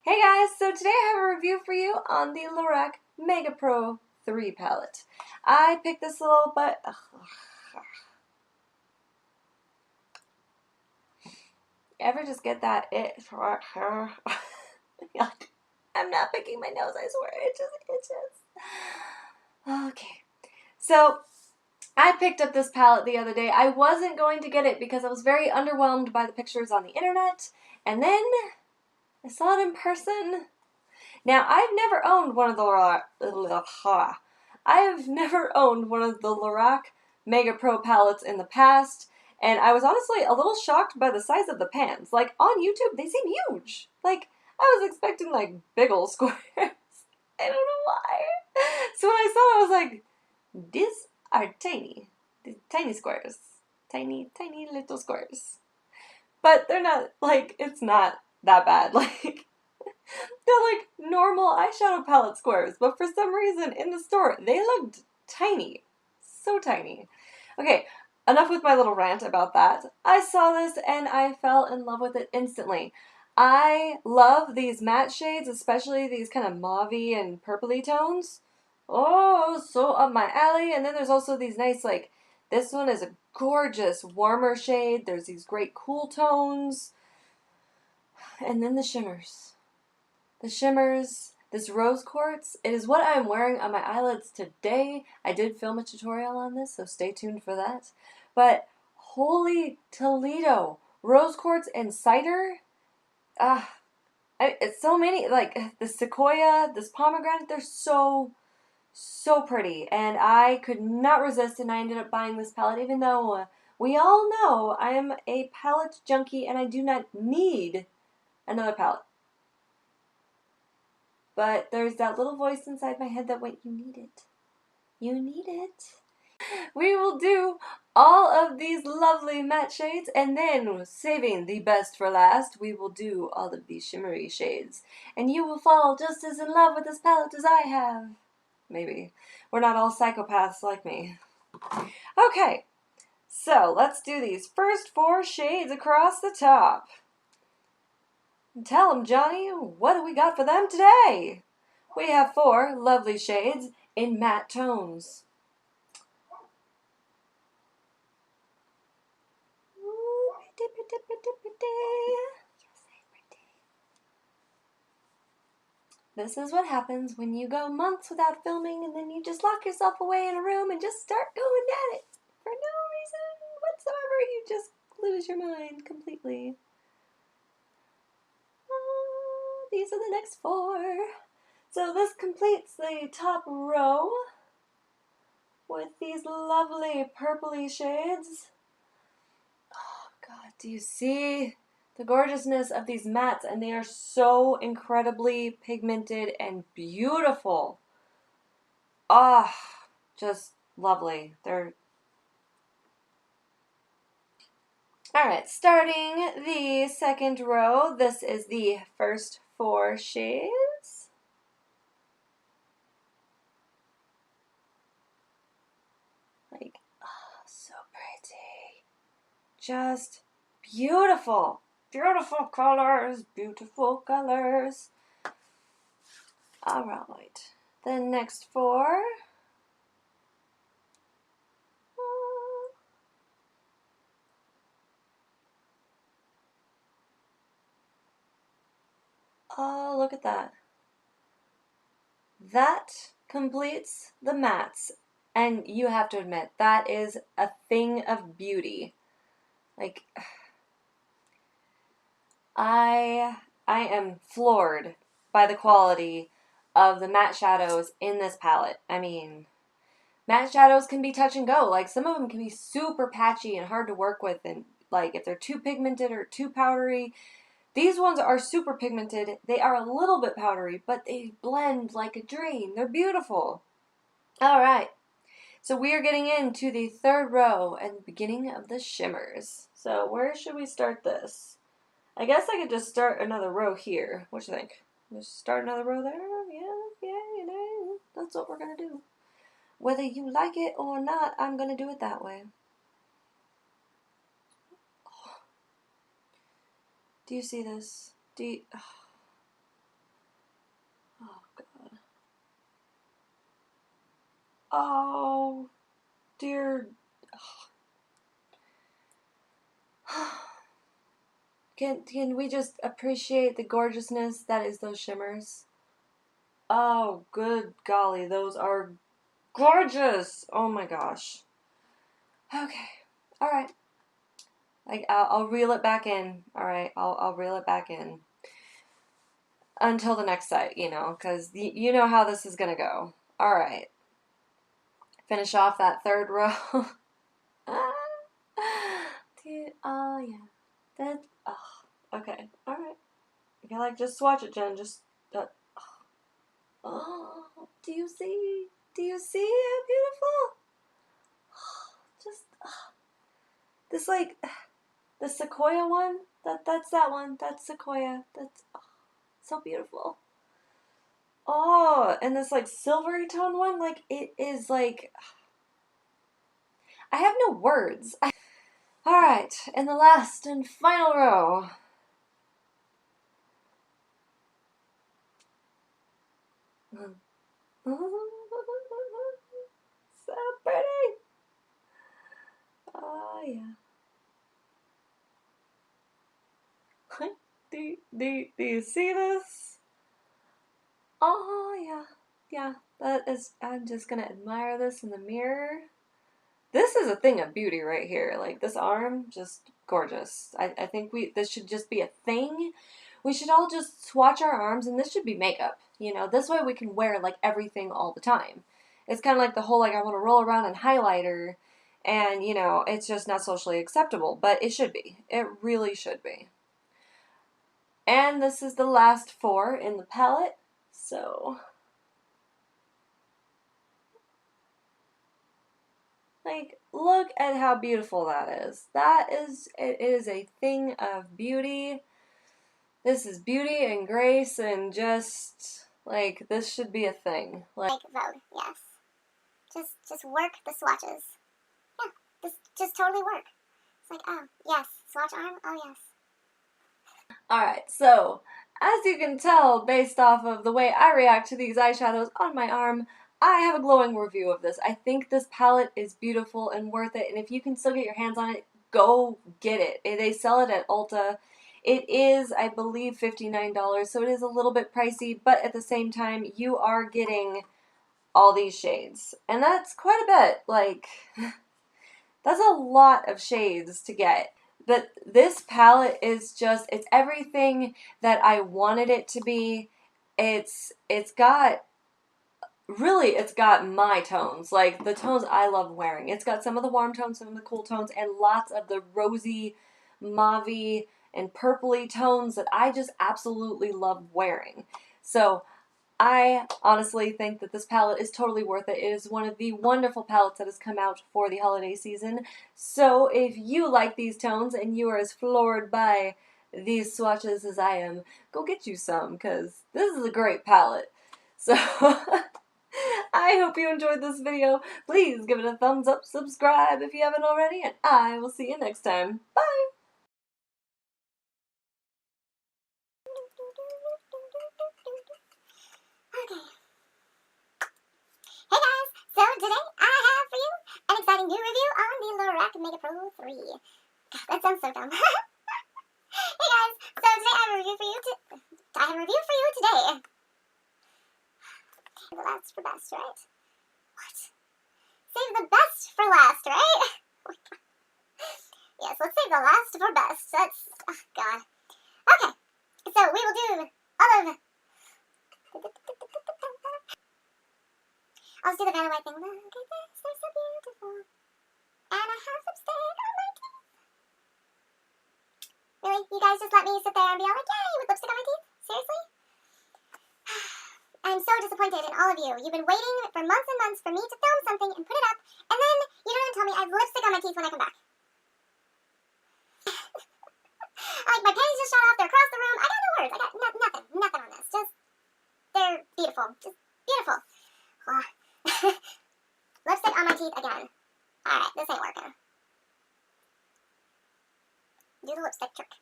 Hey guys, so today I have a review for you on the Lorac Mega Pro 3 palette. I picked this little ever just get that I'm not picking my nose, I swear, it just itches. Okay, so I picked up this palette the other day. I wasn't going to get it because I was very underwhelmed by the pictures on the internet, and then I saw it in person. Now, I've never owned one of the Lorac Mega Pro palettes in the past, and I was honestly a little shocked by the size of the pans. Like, on YouTube, they seem huge. Like, I was expecting, like, big ol' squares. I don't know why. So when I saw it, I was like, these are tiny. These tiny squares. Tiny, tiny little squares. But they're not, like, it's not that bad. Like, they're like normal eyeshadow palette squares, but for some reason in the store they looked tiny. So tiny. Okay, enough with my little rant about that. I saw this and I fell in love with it instantly. I love these matte shades, especially these kind of mauve-y and purpley tones. Oh, so up my alley. And then there's also these nice, like, this one is a gorgeous warmer shade. There's these great cool tones. And then the shimmers. The shimmers, this rose quartz, it is what I am wearing on my eyelids today. I did film a tutorial on this, so stay tuned for that. But holy Toledo, rose quartz and cider, it's so many, like the sequoia, this pomegranate, they're so pretty. And I could not resist and I ended up buying this palette even though we all know I am a palette junkie and I do not need another palette. But there's that little voice inside my head that went, you need it. You need it. We will do all of these lovely matte shades, and then, saving the best for last, we will do all of these shimmery shades. And you will fall just as in love with this palette as I have. Maybe. We're not all psychopaths like me. Okay, so let's do these first 4 shades across the top. Tell them, Johnny, what do we got for them today? We have 4 lovely shades in matte tones. This is what happens when you go months without filming and then you just lock yourself away in a room and just start going at it for no reason whatsoever. You just lose your mind completely. These are the next 4. So this completes the top row with these lovely purpley shades. Oh God, do you see the gorgeousness of these mattes? And they are so incredibly pigmented and beautiful. Ah, just lovely. They're Alright, starting the second row, this is the first 4 shades. Like, oh, so pretty. Just beautiful. Beautiful colors, beautiful colors. Alright, the next 4. Oh, look at that. That completes the mattes. And you have to admit, that is a thing of beauty. Like, I am floored by the quality of the matte shadows in this palette. I mean, matte shadows can be touch and go. Like, some of them can be super patchy and hard to work with, and like if they're too pigmented or too powdery. These ones are super pigmented. They are a little bit powdery, but they blend like a dream. They're beautiful. All right. So we are getting into the third row and the beginning of the shimmers. So where should we start this? I guess I could just start another row here. What do you think? Just start another row there? Yeah, you know, that's what we're going to do. Whether you like it or not, I'm going to do it that way. Do you see this? Oh, dear. Can we just appreciate the gorgeousness that is those shimmers? Oh, good golly, those are gorgeous! Oh my gosh. Okay, alright. Like, I'll reel it back in. Alright, I'll reel it back in. Until the next site, you know, because you know how this is gonna go. Alright. Finish off that third row. Oh, yeah. That, oh, okay, alright. Okay, like, just swatch it, Jen. Just, oh, do you see? Do you see how beautiful? Just, this, like, the Sequoia one, that's that one. That's Sequoia. That's, so beautiful. Oh, and this, like, silvery tone one, like, it is, like, I have no words. Alright, in the last and final row. So pretty. Oh, yeah. Do you see this? Oh, yeah. Yeah, that is, I'm just gonna admire this in the mirror. This is a thing of beauty right here. Like, this arm, just gorgeous. I think this should just be a thing. We should all just swatch our arms, and this should be makeup. You know, this way we can wear, like, everything all the time. It's kind of like the whole, like, I want to roll around in highlighter, and, you know, it's just not socially acceptable. But it should be. It really should be. And this is the last 4 in the palette. So, like, look at how beautiful that is. It is a thing of beauty. This is beauty and grace and just, like, this should be a thing. Like Vogue, yes. Just work the swatches. Yeah, this just totally work. It's like, oh, yes, swatch arm, oh yes. Alright, so, as you can tell based off of the way I react to these eyeshadows on my arm, I have a glowing review of this. I think this palette is beautiful and worth it, and if you can still get your hands on it, go get it. They sell it at Ulta. It is, I believe, $59, so it is a little bit pricey, but at the same time, you are getting all these shades. And that's quite a bit. Like, that's a lot of shades to get. But this palette is just, it's everything that I wanted it to be. It's got my tones, like the tones I love wearing. It's got some of the warm tones, some of the cool tones, and lots of the rosy, mauvey, and purpley tones that I just absolutely love wearing. So I honestly think that this palette is totally worth it. It is one of the wonderful palettes that has come out for the holiday season. So if you like these tones and you are as floored by these swatches as I am, go get you some, because this is a great palette. So I hope you enjoyed this video. Please give it a thumbs up, subscribe if you haven't already, and I will see you next time. Bye! Okay. Hey guys, so today I have for you an exciting new review on the Lorac Mega Pro 3. God, that sounds so dumb. Hey guys, so today I have a review for you today. The last for best, right? What? Save the best for last, right? Yes, let's save the last for best. That's, oh god. Okay, so we will do all of I'll just do the Vanna White thing. Look at this, they're so beautiful. And I have lipstick on my teeth. Really? You guys just let me sit there and be all like, yay, with lipstick on my teeth? Seriously? I'm so disappointed in all of you. You've been waiting for months and months for me to film something and put it up, and then you don't even tell me I have lipstick on my teeth when I come back. Like, my panties just shot off, they're across the room. I got no words. I got nothing on this. Just, they're beautiful. Just beautiful. Lipstick on my teeth again. Alright, this ain't working. Do the lipstick trick.